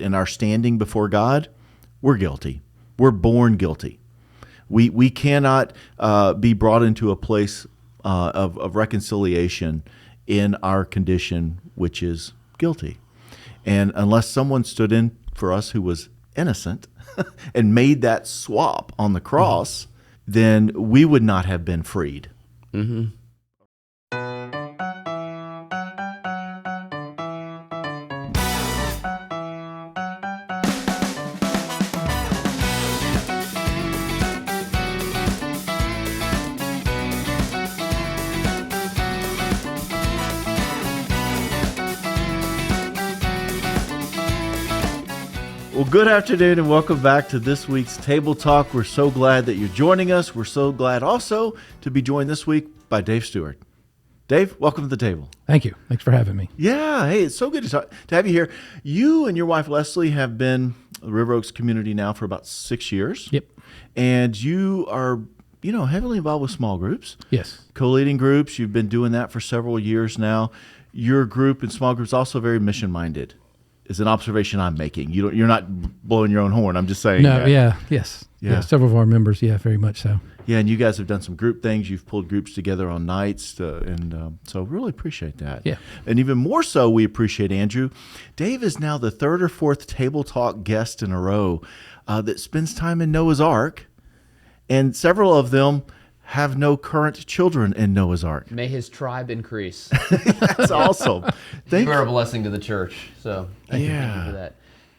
in our standing before God, we're guilty. We're born guilty. We cannot be brought into a place of reconciliation in our condition, which is guilty. And unless someone stood in for us who was innocent and made that swap on the cross, then we would not have been freed. Mm-hmm. Well, good afternoon and welcome back to this week's Table Talk. We're so glad that you're joining us. We're so glad also to be joined this week by Dave Steward. Dave, welcome to the table. Thank you. Thanks for having me. Yeah, hey, it's so good to have you here. You and your wife, Leslie, have been the River Oaks community now for about 6 years. Yep. And you are, heavily involved with small groups. Yes. Co-leading groups. You've been doing that for several years now. Your group and small groups also very mission-minded. Is an observation I'm making. You're not blowing your own horn. I'm just saying. No, yes. Yeah. Several of our members, very much so. Yeah, and you guys have done some group things. You've pulled groups together on nights, so really appreciate that. Yeah. And even more so, we appreciate Andrew. Dave is now the third or fourth Table Talk guest in a row that spends time in Noah's Ark, and several of them have no current children in Noah's Ark. May his tribe increase. That's awesome. You are a blessing to the church, so thank you for that.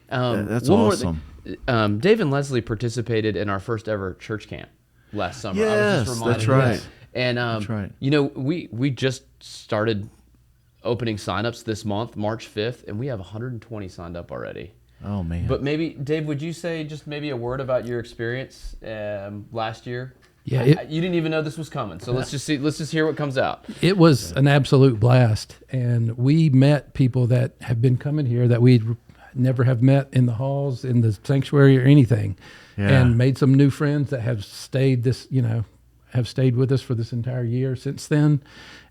That's awesome. Dave and Leslie participated in our first ever church camp last summer. Yes, that's right. And that's right. We just started opening signups this month, March 5th, and we have 120 signed up already. Oh man! But maybe, Dave, would you say just maybe a word about your experience last year? Yeah, you didn't even know this was coming, so let's just hear what comes out. It was an absolute blast, and we met people that have been coming here that we never have met in the halls, in the sanctuary, or anything, and made some new friends that have stayed with us for this entire year since then,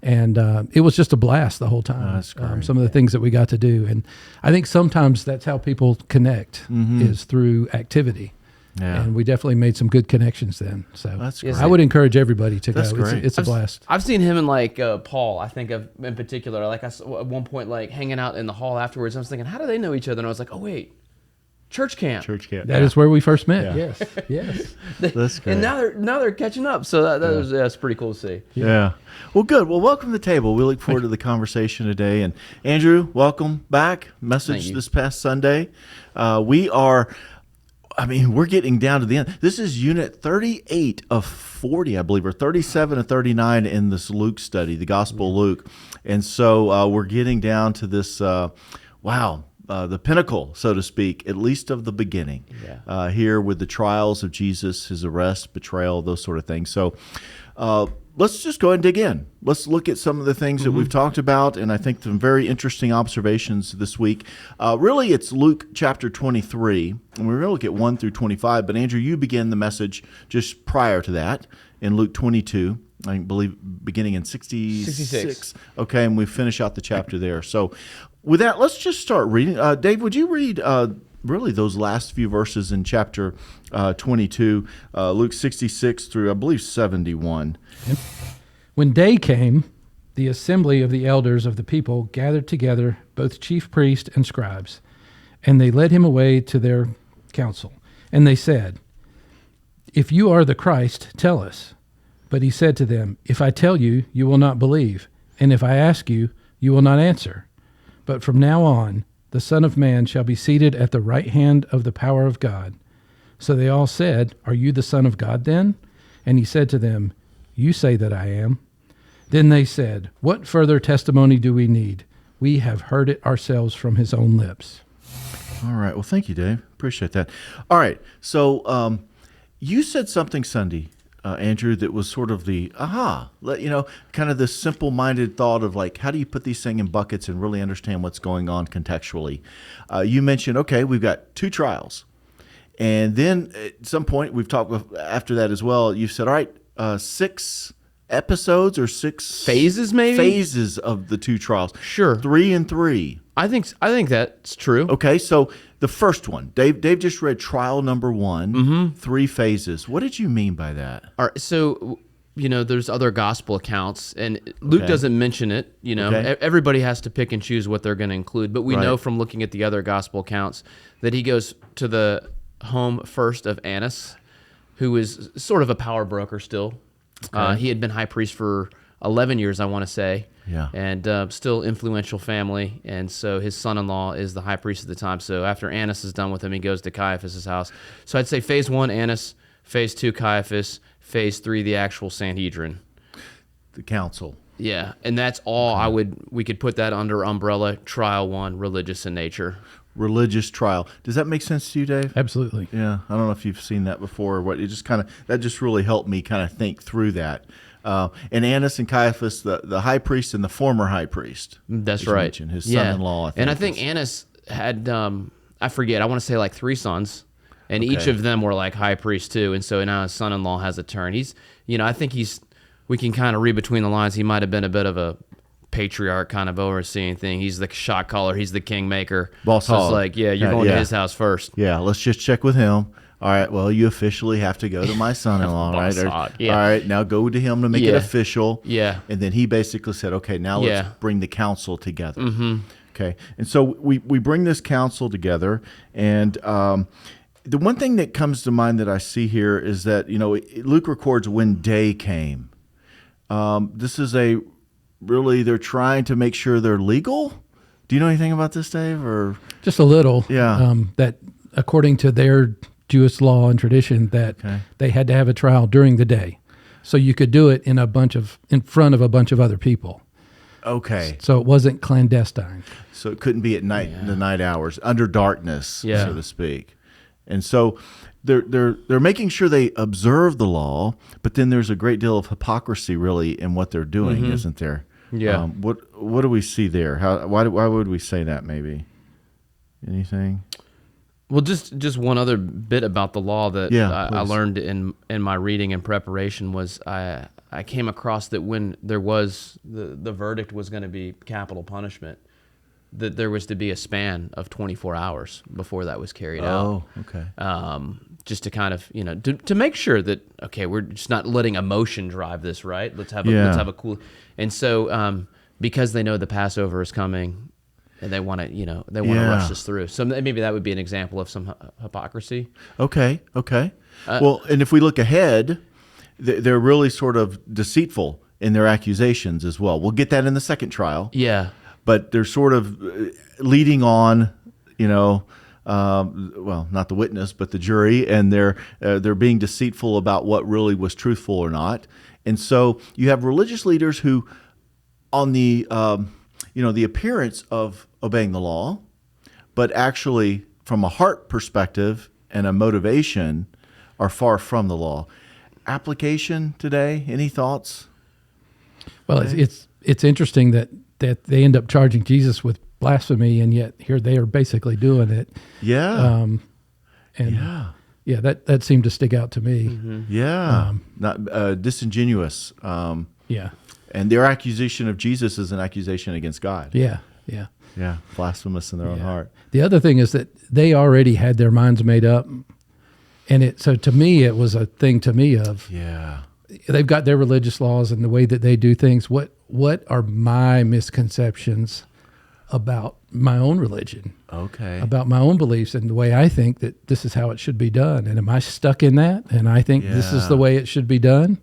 and it was just a blast the whole time. That's great. Some of the things that we got to do, and I think sometimes that's how people connect is through activity. Yeah. And we definitely made some good connections then. So that's great. I would encourage everybody to go. Great. It's a blast. I've seen him and Paul, I think of in particular. I saw at one point hanging out in the hall afterwards. I was thinking, how do they know each other? And I was like, oh wait, church camp. That is where we first met. Yeah. Yes. That's great. And now they're catching up. So that's pretty cool to see. Yeah. Well, good. Well, welcome to the table. We look forward to the conversation today. And Andrew, welcome back. Message this past Sunday. We're getting down to the end. This is unit 38 of 40, I believe, or 37 of 39 in this Luke study, the Gospel of Luke. And so we're getting down to this, the pinnacle, so to speak, at least of the beginning, here with the trials of Jesus, his arrest, betrayal, those sort of things. So let's just go ahead and dig in. Let's look at some of the things that we've talked about, and I think some very interesting observations this week. Really, it's Luke chapter 23, and we're going to look at 1 through 25. But Andrew, you begin the message just prior to that in Luke 22, I believe beginning in 66. Okay, and we finish out the chapter there. So with that, let's just start reading. Dave, would you read really those last few verses in chapter 22, Luke 66 through, I believe, 71. When day came, the assembly of the elders of the people gathered together both chief priests and scribes, and they led him away to their council. And they said, "If you are the Christ, tell us." But he said to them, "If I tell you, you will not believe, and if I ask you, you will not answer. But from now on, the Son of Man shall be seated at the right hand of the power of God." So they all said, "Are you the Son of God then?" And he said to them, "You say that I am." Then they said, "What further testimony do we need? We have heard it ourselves from his own lips." All right. Well, thank you, Dave. Appreciate that. All right. So you said something Sunday, Andrew, that was sort of the kind of this simple-minded thought of how do you put these things in buckets and really understand what's going on contextually? You mentioned, okay, we've got two trials. And then at some point, we've talked after that as well, you've said, all right, 6 episodes or 6 phases, maybe? Phases of the two trials. Sure. 3 and 3. I think that's true. Okay, so the first one, Dave just read trial number 1, 3 phases. What did you mean by that? All right, so there's other gospel accounts, and Luke doesn't mention it. Okay. Everybody has to pick and choose what they're going to include. But we know from looking at the other gospel accounts that he goes to the home first of Annas, who is sort of a power broker still. Okay. He had been high priest for 11 years, I want to say. Yeah. And still influential family. And so his son-in-law is the high priest at the time. So after Annas is done with him, he goes to Caiaphas' house. So I'd say phase 1, Annas. Phase 2, Caiaphas. Phase 3, the actual Sanhedrin. The council. Yeah. And that's all we could put that under umbrella, trial 1, religious in nature. Religious trial. Does that make sense to you, Dave? Absolutely. Yeah. I don't know if you've seen that before or what. That just really helped me kind of think through that. And Annas and Caiaphas, the high priest and the former high priest. That's right. Mentioned, his son-in-law. I think Annas had, I forget, I want to say like 3 sons, and each Okay. of them were like high priests too. And so now his son-in-law has a turn. I think we can kind of read between the lines. He might have been a bit of a patriarch kind of overseeing thing. He's the shot caller. He's the kingmaker. Boss so hog. it's like, you're going to his house first. Yeah, let's just check with him. All right, well, you officially have to go to my son-in-law, right? Boss hog, yeah. All right, now go to him to make it Yeah. official. Yeah. And then he basically said, okay, now let's Yeah. bring the council together. Okay, and so we bring this council together, and the one thing that comes to mind that I see here is that, Luke records when day came. This is they're trying to make sure they're legal. Do you know anything about this, Dave? Or Just a little. Yeah. That according to their Jewish law and tradition, that they had to have a trial during the day, so you could do it in front of a bunch of other people. Okay. So it wasn't clandestine. So it couldn't be at night, in the night hours, under darkness, so to speak. And so they're making sure they observe the law, but then there's a great deal of hypocrisy, really, in what they're doing, isn't there? Yeah. What do we see there? Why would we say that? Maybe anything? Well, just one other bit about the law that I please. learned in my reading and preparation was I came across that when there was the verdict was going to be capital punishment, that there was to be a span of 24 hours before that was carried out. Oh, okay. Just to kind of to make sure that we're just not letting emotion drive this, right? Let's have a cool. And so because they know the Passover is coming. And they want to, rush this through. So maybe that would be an example of some hypocrisy. Okay. Well, and if we look ahead, they're really sort of deceitful in their accusations as well. We'll get that in the second trial. Yeah. But they're sort of leading on, well, not the witness, but the jury, and they're being deceitful about what really was truthful or not. And so you have religious leaders who, on the the appearance of obeying the law, but actually from a heart perspective and a motivation are far from the law. Application today, any thoughts? Well, it's interesting that they end up charging Jesus with blasphemy, and yet here they are basically doing it. Yeah. That seemed to stick out to me. Mm-hmm. Yeah. Not disingenuous. Yeah. And their accusation of Jesus is an accusation against God. Yeah. Yeah, blasphemous in their own heart. The other thing is that they already had their minds made up, and so to me it was a thing to me of they've got their religious laws and the way that they do things. What are my misconceptions about my own religion? Okay. About my own beliefs and the way I think that this is how it should be done, and am I stuck in that? And I think this is the way it should be done,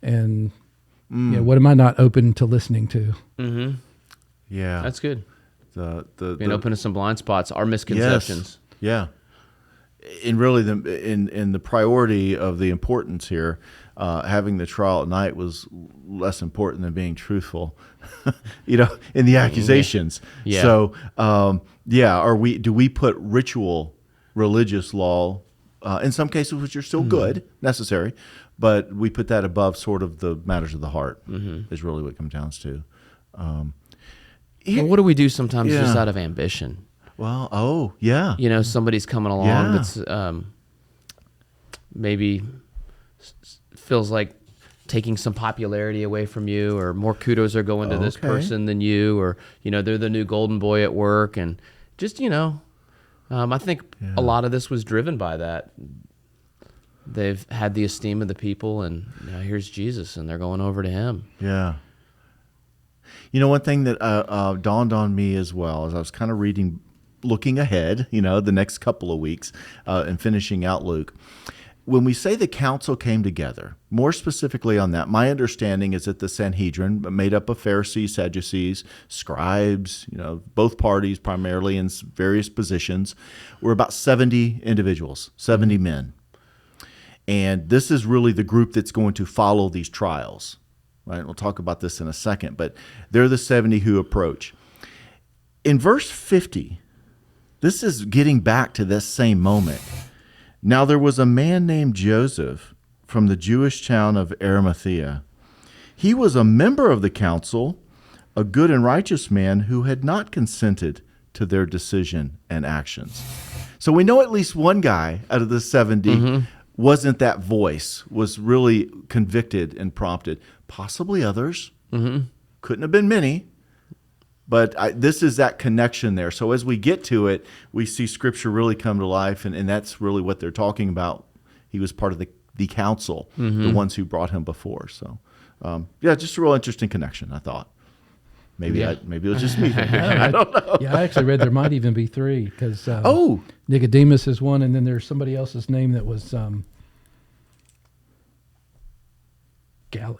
and what am I not open to listening to? Mm-hmm. Yeah, that's good. Being open to some blind spots, our misconceptions. Yes. Yeah, and really, in the priority of the importance here, having the trial at night was less important than being truthful, in the accusations. Yeah. So, do we put ritual religious law, in some cases which are still good, necessary, but we put that above sort of the matters of the heart, is really what it comes down to. Well, what do we do sometimes just out of ambition? Well, somebody's coming along that's maybe feels like taking some popularity away from you, or more kudos are going to this Okay. person than you, or they're the new golden boy at work, and just I think a lot of this was driven by that. They've had the esteem of the people, and now here's Jesus, and they're going over to him. Yeah. One thing that dawned on me as well as I was kind of looking ahead, the next couple of weeks and finishing out Luke. When we say the council came together, more specifically on that, my understanding is that the Sanhedrin, made up of Pharisees, Sadducees, scribes, both parties primarily in various positions, were about 70 individuals, 70 men. And this is really the group that's going to follow these trials, right? We'll talk about this in a second, but they're the 70 who approach. In verse 50, this is getting back to this same moment. Now there was a man named Joseph from the Jewish town of Arimathea. He was a member of the council, a good and righteous man who had not consented to their decision and actions. So we know at least one guy out of the 70 wasn't that voice, was really convicted and prompted. Possibly others. Couldn't have been many. But this is that connection there. So as we get to it, we see Scripture really come to life, and that's really what they're talking about. He was part of the council, the ones who brought him before. So, just a real interesting connection, I thought. Maybe maybe it was just me. I don't know. Yeah, I actually read there might even be three, because Nicodemus is one, and then there's somebody else's name that was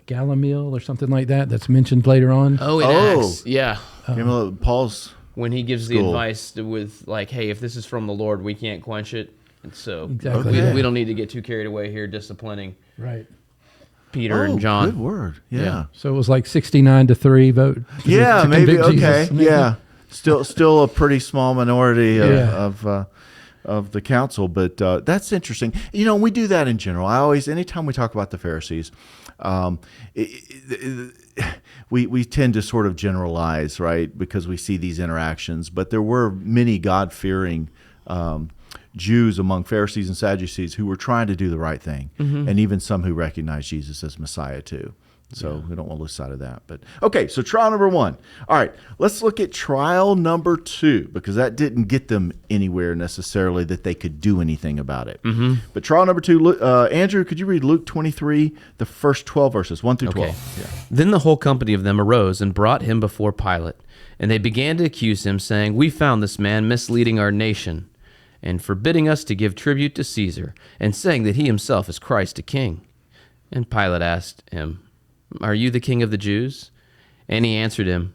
Gamaliel or something like that, that's mentioned later on. Oh, in Acts, yeah. Paul's when he gives the school. advice with like, hey, if this is from the Lord, we can't quench it. And so Exactly. we don't need to get too carried away here disciplining Right. Peter and John. Good word. Yeah. So it was like 69-3 vote. to Maybe. convict Okay. Jesus. Yeah. Still a pretty small minority of the council, but that's interesting. We do that in general. Anytime we talk about the Pharisees, we tend to sort of generalize, right? Because we see these interactions, but there were many God-fearing Jews among Pharisees and Sadducees who were trying to do the right thing, and even some who recognized Jesus as Messiah too. So we don't want to lose sight of that. But okay, so trial number 1. All right, let's look at trial number 2, because that didn't get them anywhere necessarily that they could do anything about it. But trial number 2, Andrew, could you read Luke 23, the first 12 verses, 1 through 12? Okay. Yeah. Then the whole company of them arose and brought him before Pilate. And they began to accuse him, saying, we found this man misleading our nation, and forbidding us to give tribute to Caesar, and saying that he himself is Christ, a king. And Pilate asked him, are you the king of the Jews? And he answered him,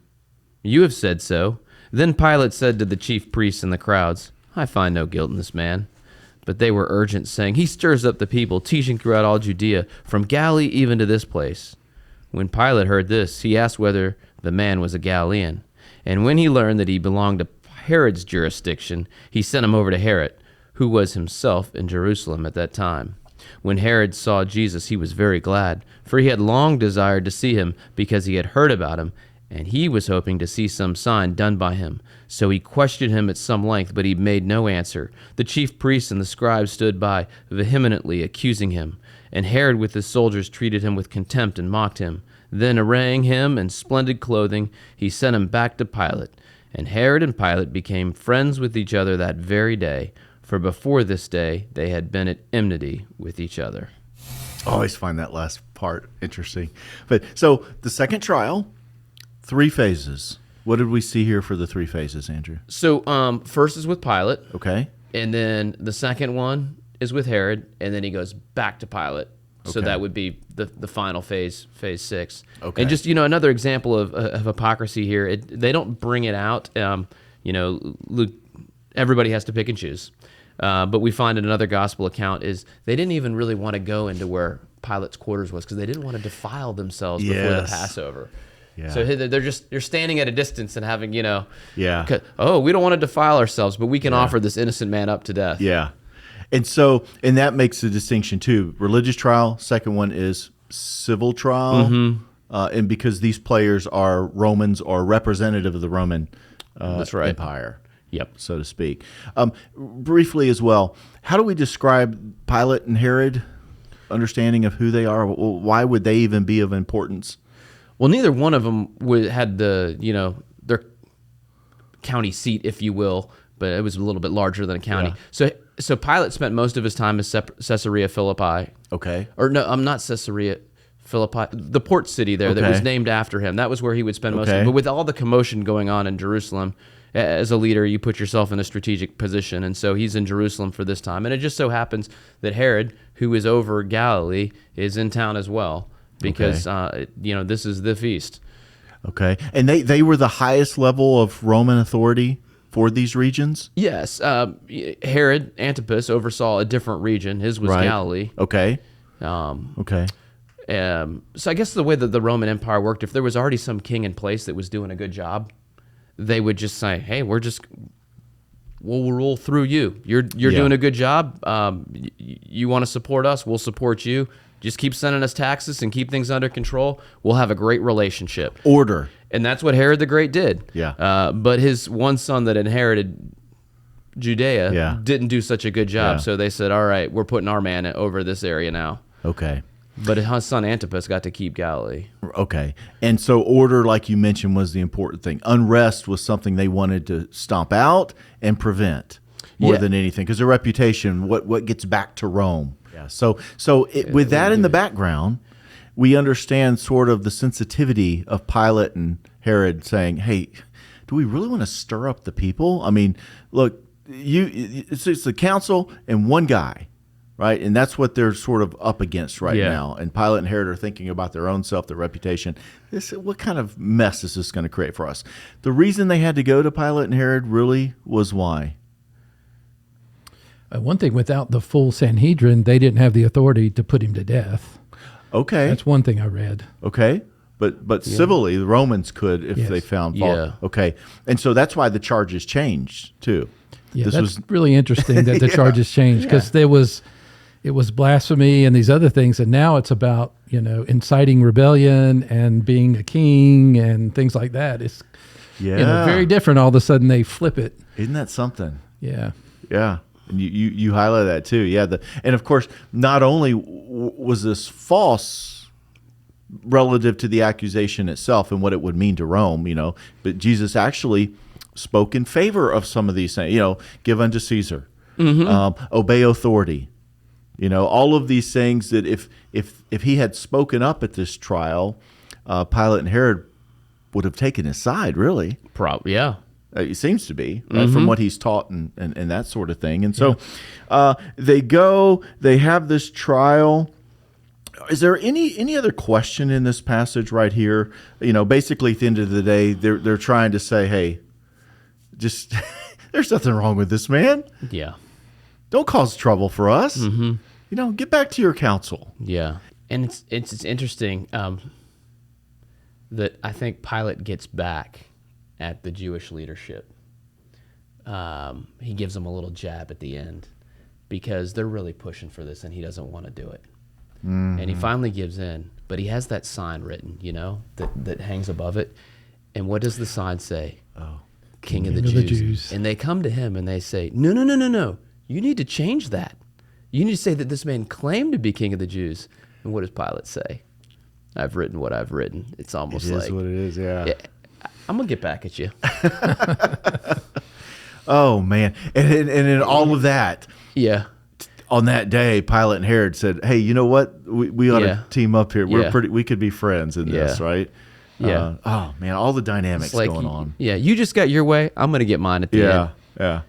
you have said so. Then Pilate said to the chief priests and the crowds, I find no guilt in this man. But they were urgent, saying, he stirs up the people, teaching throughout all Judea, from Galilee even to this place. When Pilate heard this, he asked whether the man was a Galilean. And when he learned that he belonged to Herod's jurisdiction, he sent him over to Herod, who was himself in Jerusalem at that time. When Herod saw Jesus, he was very glad, for he had long desired to see him, because he had heard about him, and he was hoping to see some sign done by him. So he questioned him at some length, but he made no answer. The chief priests and the scribes stood by, vehemently accusing him. And Herod with his soldiers treated him with contempt and mocked him. Then, arraying him in splendid clothing, he sent him back to Pilate. And Herod and Pilate became friends with each other that very day, for before this day they had been at enmity with each other. I always find that last part interesting. But so the second trial, 3 phases. What did we see here for the 3 phases, Andrew? So first is with Pilate, Okay. and then the second one is with Herod, and then he goes back to Pilate. So Okay. that would be the final phase 6. Okay. And just, another example of hypocrisy here, they don't bring it out. Luke, everybody has to pick and choose. But we find in another gospel account is they didn't even really want to go into where Pilate's quarters was, because they didn't want to defile themselves before the Passover. Yeah. So they're standing at a distance and having, we don't want to defile ourselves, but we can offer this innocent man up to death. Yeah. And that makes a distinction too. Religious trial, second one is civil trial. And because these players are Romans or representative of the Roman That's right. Empire. Yep. So to speak. Briefly as well, how do we describe Pilate and Herod? understanding of who they are? Why would they even be of importance? Well, neither one of them had the, their county seat, if you will, but it was a little bit larger than a county. Yeah. So Pilate spent most of his time at Caesarea Philippi. Okay. Or no, I'm not Caesarea Philippi, the port city there that was named after him. That was where he would spend most of it. But with all the commotion going on in Jerusalem, as a leader, you put yourself in a strategic position. And so he's in Jerusalem for this time. And it just so happens that Herod, who is over Galilee, is in town as well because, this is the feast. Okay. And they were the highest level of Roman authority for these regions? Yes. Herod Antipas oversaw a different region. His was Galilee. Okay. So I guess the way that the Roman Empire worked, if there was already some king in place that was doing a good job, they would just say, "Hey, we'll rule through you. You're doing a good job. You want to support us? We'll support you. Just keep sending us taxes and keep things under control. We'll have a great relationship." Order. And that's what Herod the Great did. Yeah. But his one son that inherited Judea didn't do such a good job. Yeah. So they said, "All right, we're putting our man over this area now." Okay. But his son Antipas got to keep Galilee. Okay. And so order, like you mentioned, was the important thing. Unrest was something they wanted to stomp out and prevent more than anything, because their reputation, what gets back to Rome. Yeah. So with that in the background, we understand sort of the sensitivity of Pilate and Herod saying, "Hey, do we really want to stir up the people? I mean, look, it's the council and one guy. Right, and that's what they're sort of up against right now. And Pilate and Herod are thinking about their own self, their reputation. What kind of mess is this going to create for us?" The reason they had to go to Pilate and Herod really was why? One thing, without the full Sanhedrin, they didn't have the authority to put him to death. Okay. That's one thing I read. Okay. But civilly, the Romans could if they found fault. Yeah. Okay. And so that's why the charges changed, too. Yeah, that's really interesting that the charges changed, because it was blasphemy and these other things, and now it's about inciting rebellion and being a king and things like that. It's very different. All of a sudden they flip it. Isn't that something? Yeah. Yeah. And you highlight that too. Yeah. And of course, not only was this false relative to the accusation itself and what it would mean to Rome, but Jesus actually spoke in favor of some of these things. Give unto Caesar, obey authority. All of these things that if he had spoken up at this trial, Pilate and Herod would have taken his side, really. Probably, yeah. It seems to be, right, from what he's taught and that sort of thing. And so they have this trial. Is there any other question in this passage right here? Basically at the end of the day, they're trying to say, hey, just there's nothing wrong with this man. Yeah. Don't cause trouble for us. Mm-hmm. Get back to your counsel. Yeah. And it's interesting that I think Pilate gets back at the Jewish leadership. He gives them a little jab at the end because they're really pushing for this and he doesn't want to do it. Mm-hmm. And he finally gives in, but he has that sign written, that hangs above it. And what does the sign say? Oh, King of the Jews. And they come to him and they say, no. You need to change that. You need to say that this man claimed to be King of the Jews. And what does Pilate say? I've written what I've written. It's almost like... It is what it is, yeah. I'm going to get back at you. Oh, man. And in all of that... Yeah. On that day, Pilate and Herod said, hey, you know what? We ought to team up here. We could be friends in this, right? Yeah. Oh, man, all the dynamics going on. Yeah, you just got your way. I'm going to get mine at the end. Yeah.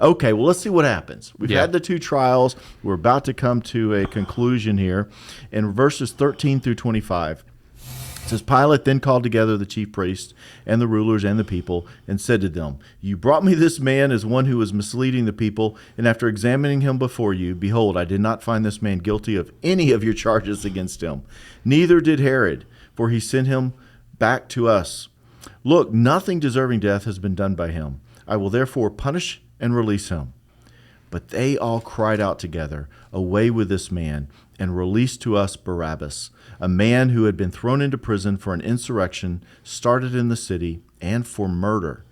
Okay, well, let's see what happens. We've had the two trials. We're about to come to a conclusion here. In verses 13 through 25, it says, Pilate then called together the chief priests and the rulers and the people and said to them, you brought me this man as one who was misleading the people, and after examining him before you, behold, I did not find this man guilty of any of your charges against him. Neither did Herod, for he sent him back to us. Look, nothing deserving death has been done by him. I will therefore punish and release him. But they all cried out together, away with this man, and release to us Barabbas, a man who had been thrown into prison for an insurrection started in the city and for murder.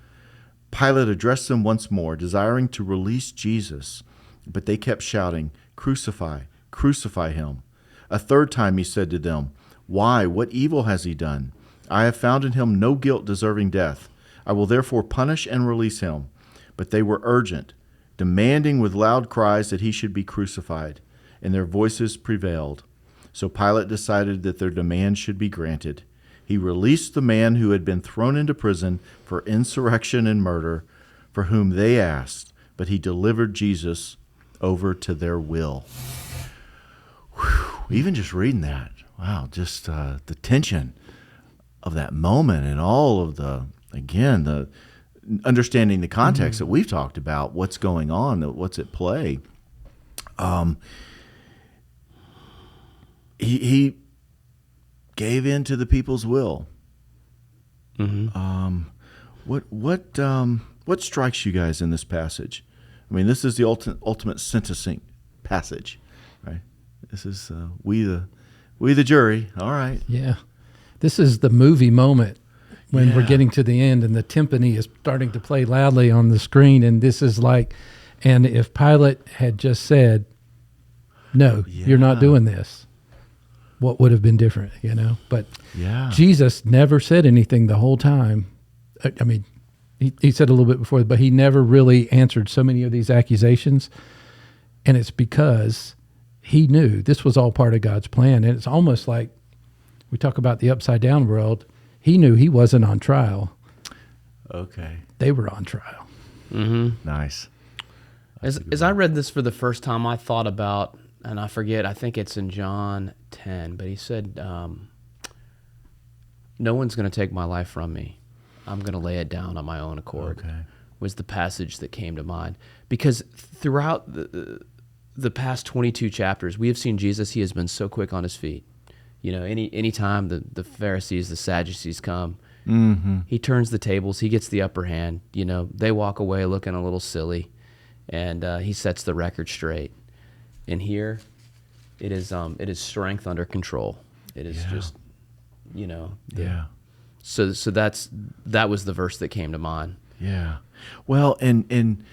Pilate addressed them once more, desiring to release Jesus, but they kept shouting, crucify, crucify him. A third time he said to them, "Why? What evil has he done? I have found in him no guilt deserving death. I will therefore punish and release him." But they were urgent, demanding with loud cries that he should be crucified, and their voices prevailed. So Pilate decided that their demand should be granted. He released the man who had been thrown into prison for insurrection and murder, for whom they asked, but he delivered Jesus over to their will. Whew, even just reading that, wow, just the tension of that moment and all of the understanding the context that we've talked about, what's going on, what's at play. He gave in to the people's will. What strikes you guys in this passage? I mean, this is the ultimate sentencing passage, right? This is we the jury. All right. Yeah. This is the movie moment when we're getting to the end and the timpani is starting to play loudly on the screen. And this is like, and if Pilate had just said, "No, you're not doing this," what would have been different, you know? But Jesus never said anything the whole time. I mean, he said a little bit before, but he never really answered so many of these accusations. And it's because he knew this was all part of God's plan. And it's almost like we talk about the upside down world. He knew he wasn't on trial. Okay. They were on trial. Nice. As I read this for the first time, I thought about, and I forget, I think it's in John 10, but he said, "No one's going to take my life from me. I'm going to lay it down on my own accord," was the passage that came to mind. Because throughout the past 22 chapters, we have seen Jesus, he has been so quick on his feet. You know, any time the Pharisees, the Sadducees come, he turns the tables, he gets the upper hand. You know, they walk away looking a little silly, and he sets the record straight. And here, it is strength under control. It is just, you know. So that was the verse that came to mind. Yeah. Well, and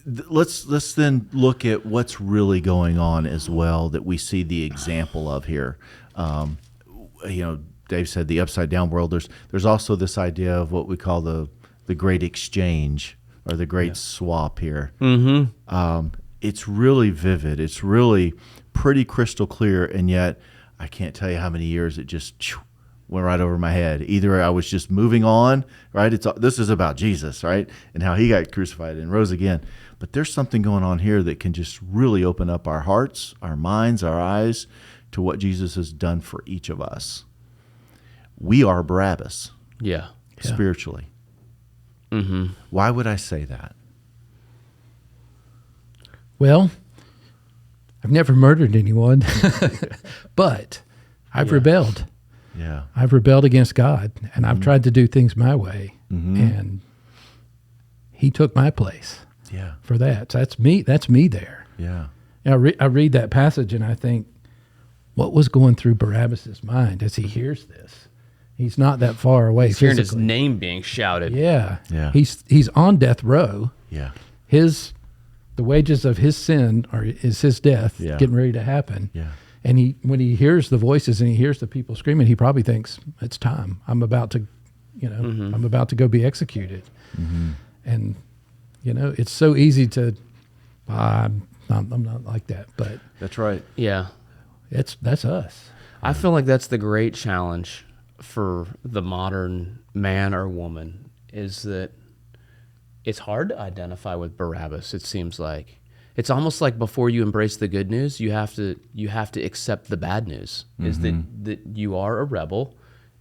let's then look at what's really going on as well that we see the example of here. You know, Dave said the upside down world. There's also this idea of what we call the great exchange or the great swap here. It's really vivid. It's really pretty crystal clear, and yet I can't tell you how many years it just went right over my head. Either I was just moving on, right? This is about Jesus, right? And how he got crucified and rose again. But there's something going on here that can just really open up our hearts, our minds, our eyes to what Jesus has done for each of us. We are Barabbas. Spiritually. Why would I say that? Well, I've never murdered anyone, but I've rebelled. Yeah. I've rebelled against God, and I've tried to do things my way, and he took my place for that. So that's me. That's me there. Yeah. I read that passage, and I think, what was going through Barabbas' mind as he hears this? He's not that far away. He's hearing his name being shouted. Yeah. Yeah. He's on death row. Yeah. The wages of his sin is his death getting ready to happen. Yeah. And when he hears the voices and he hears the people screaming, he probably thinks, it's time. I'm about to, I'm about to go be executed. And, it's so easy to, I'm not like that, but That's right. Yeah. that's us. I feel like that's the great challenge for the modern man or woman is that it's hard to identify with Barabbas. It seems like it's almost like before you embrace the good news, you have to accept the bad news. Is that you are a rebel,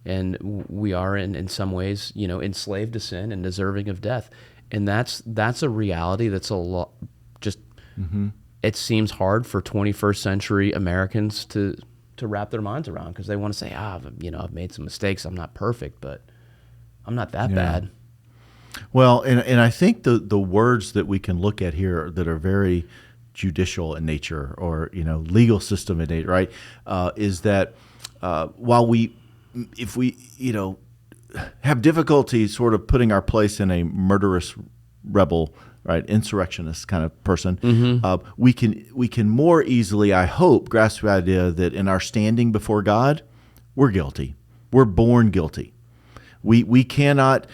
and we are in some ways enslaved to sin and deserving of death, and that's a reality that's a lot. Just it seems hard for 21st century Americans to wrap their minds around because they want to say, I've made some mistakes. I'm not perfect, but I'm not that bad. Well, and I think the words that we can look at here that are very judicial in nature or legal system in nature, right, is that while if we have difficulty sort of putting our place in a murderous rebel right? Insurrectionist kind of person. We can more easily, I hope, grasp the idea that in our standing before God, we're guilty. We're born guilty. We cannot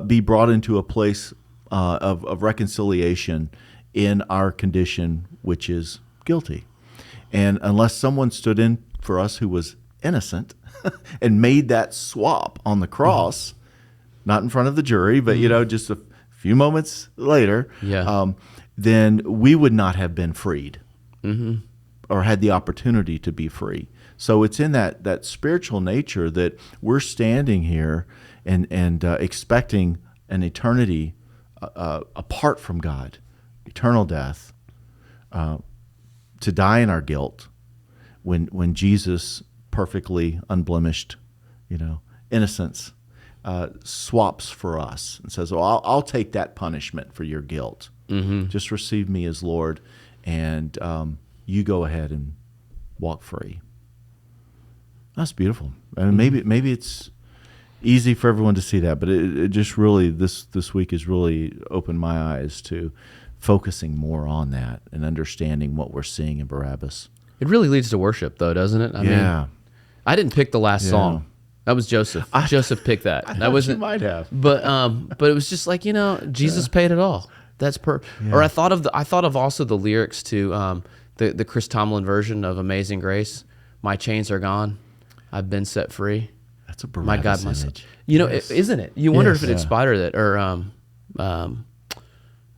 be brought into a place of reconciliation in our condition, which is guilty. And unless someone stood in for us who was innocent and made that swap on the cross, not in front of the jury, but just a few moments later, then we would not have been freed or had the opportunity to be free. So it's in that spiritual nature that we're standing here and expecting an eternity apart from God, eternal death, to die in our guilt, when Jesus, perfectly unblemished, innocence, swaps for us and says, "Well, I'll take that punishment for your guilt. Just receive me as Lord, and you go ahead and walk free." That's beautiful. I mean, maybe it's easy for everyone to see that, but it just really this week has really opened my eyes to focusing more on that and understanding what we're seeing in Barabbas. It really leads to worship, though, doesn't it? I mean, I didn't pick the last song. That was Joseph. Joseph picked that. That wasn't. You might have. But it was just like Jesus paid it all. That's Or I thought of also the lyrics to the Chris Tomlin version of Amazing Grace. My chains are gone. I've been set free. That's a Barabbas my God, my image. Isn't it? You wonder if it inspired it, or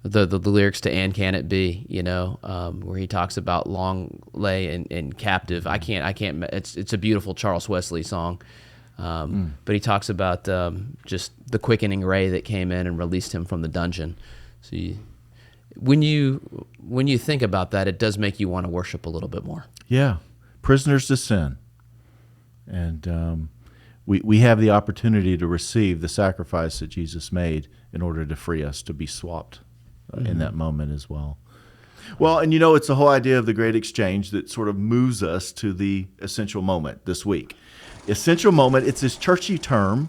the lyrics to "And Can It Be," where he talks about long lay in captive. I can't. It's a beautiful Charles Wesley song, but he talks about just the quickening ray that came in and released him from the dungeon. So when you think about that, it does make you want to worship a little bit more. Yeah, prisoners to sin, and we have the opportunity to receive the sacrifice that Jesus made in order to free us to be swapped in that moment as well. Well, and it's the whole idea of the great exchange that sort of moves us to the essential moment this week. Essential moment, it's this churchy term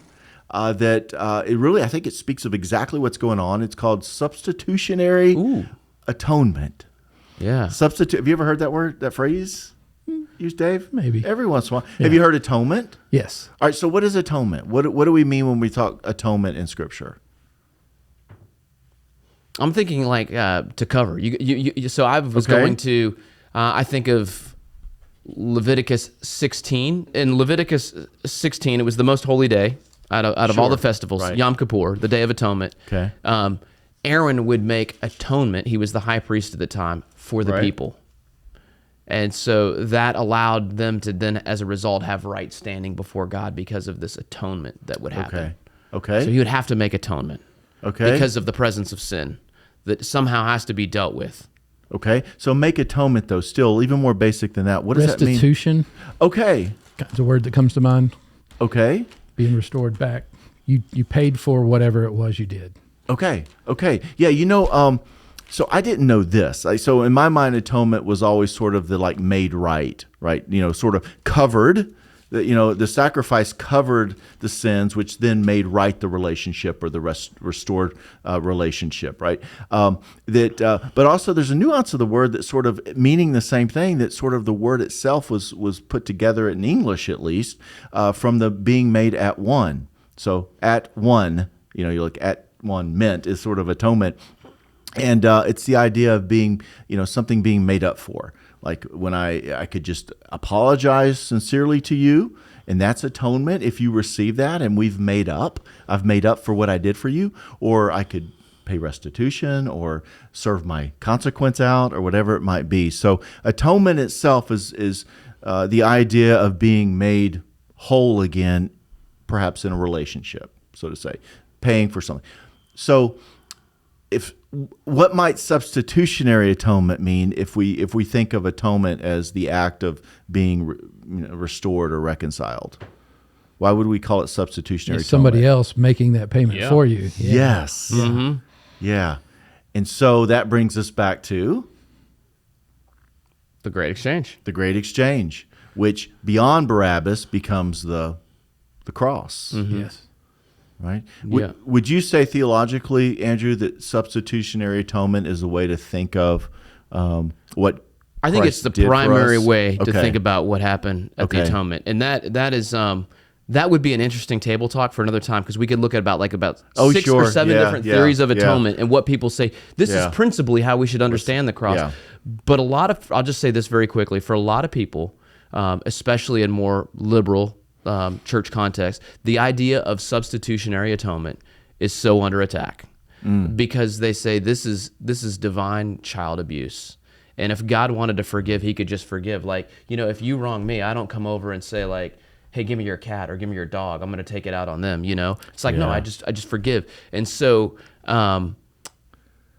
that it really, I think it speaks of exactly what's going on. It's called substitutionary atonement. Yeah. Have you ever heard that phrase used, Dave? Maybe. Every once in a while. Yeah. Have you heard atonement? Yes. All right, so what is atonement? What do we mean when we talk atonement in Scripture? I'm thinking like to cover. So I was going to. I think of Leviticus 16. In Leviticus 16, it was the most holy day out of all the festivals. Right. Yom Kippur, the Day of Atonement. Okay. Aaron would make atonement. He was the high priest at the time for the people, and so that allowed them to then, as a result, have right standing before God because of this atonement that would happen. Okay. So he would have to make atonement. Okay. Because of the presence of sin that somehow has to be dealt with. Okay. So make atonement, though, still even more basic than that. What does that mean? Restitution. Okay. It's a word that comes to mind. Okay. Being restored back. You paid for whatever it was you did. Okay. Yeah, so I didn't know this. So in my mind, atonement was always sort of the made right? Sort of covered. The sacrifice covered the sins, which then made right the relationship or the restored relationship, right? But also there's a nuance of the word that sort of meaning the same thing, that sort of the word itself was put together in English at least from the being made at one. So at one, you look at one meant is sort of atonement. And it's the idea of being, something being made up for. Like when I could just apologize sincerely to you, and that's atonement if you receive that, and I've made up for what I did for you, or I could pay restitution or serve my consequence out or whatever it might be. So atonement itself is the idea of being made whole again, perhaps in a relationship, so to say, paying for something. So what might substitutionary atonement mean if we think of atonement as the act of being restored or reconciled? Why would we call it substitutionary atonement? Somebody else making that payment for you. Yeah. Yes. Mm-hmm. Yeah. And so that brings us back to the Great Exchange. The Great Exchange, which beyond Barabbas becomes the cross. Mm-hmm. Yes. Right? Yeah. Would you say theologically, Andrew, that substitutionary atonement is a way to think of what I think Christ it's the did for primary us? way to Okay. think about what happened at the Okay. atonement, and that is that would be an interesting table talk for another time, because we could look at about Oh, 6 sure. or 7 Yeah, different yeah, theories of yeah. atonement and what people say. This Yeah. is principally how we should understand the cross. Yeah. But I'll just say this very quickly, for a lot of people, especially in more liberal church context, the idea of substitutionary atonement is so under attack because they say this is divine child abuse. And if God wanted to forgive, he could just forgive. Like, if you wrong me, I don't come over and say like, hey, give me your cat or give me your dog. I'm going to take it out on them, It's like, no, Yeah. I just forgive. And so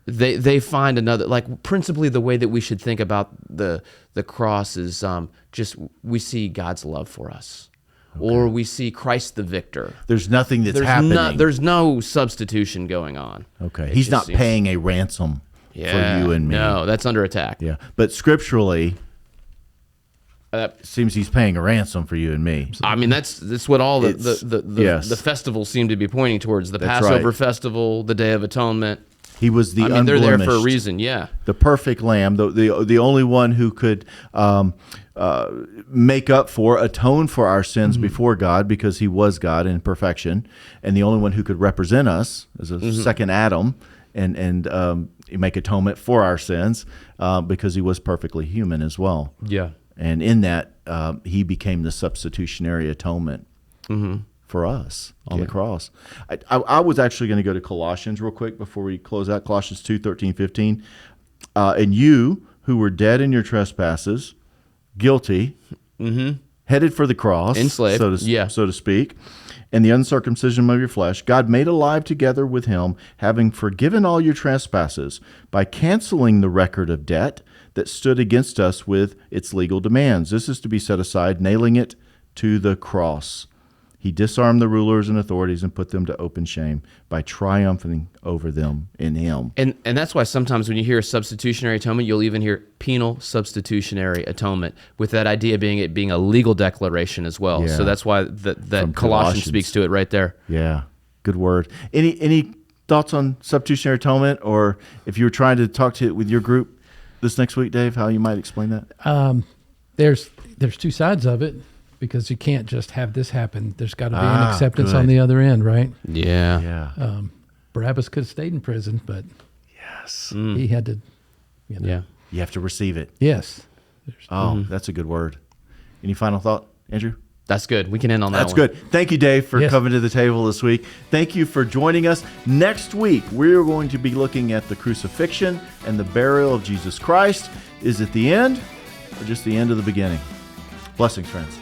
they find another, like, principally the way that we should think about the cross is just we see God's love for us. Or we see Christ the victor. There's nothing that's happening. There's no substitution going on. Okay. It He's just not seems- paying a ransom for you and me. No, that's under attack. Yeah. But scripturally, it seems he's paying a ransom for you and me. I mean, that's what all It's- the yes. festivals seem to be pointing towards. The That's Passover right. festival, the Day of Atonement. He was the They're there for a unblemished, reason. Yeah. the perfect lamb, the only one who could atone for our sins before God, because he was God in perfection, and the only one who could represent us as a second Adam and make atonement for our sins, because he was perfectly human as well. Yeah. And in that, he became the substitutionary atonement for us on the cross. I was actually going to go to Colossians real quick before we close out. Colossians 2:13-15. And you who were dead in your trespasses, guilty, headed for the cross, Enslaved, so to speak, and the uncircumcision of your flesh, God made alive together with him, having forgiven all your trespasses by canceling the record of debt that stood against us with its legal demands. This is to be set aside, nailing it to the cross. He disarmed the rulers and authorities and put them to open shame by triumphing over them in him. And that's why sometimes when you hear substitutionary atonement, you'll even hear penal substitutionary atonement, with that idea being a legal declaration as well. Yeah. So that's why that From Colossians Colossians. speaks to it right there. Yeah, good word. Any thoughts on substitutionary atonement, or if you were trying to talk to it with your group this next week, Dave, how you might explain that? There's two sides of it, because you can't just have this happen. There's got to be an Ah, acceptance good. on the other end, right? Yeah. Yeah. Barabbas could have stayed in prison, but Yes. he had to. Yeah. You have to receive it. Yes. Oh, that's a good word. Any final thought, Andrew? That's good. We can end on that That's one. good. Thank you, Dave, for Yes. coming to the table this week. Thank you for joining us. Next week, we're going to be looking at the crucifixion and the burial of Jesus Christ. Is it the end or just the end of the beginning? Blessings, friends.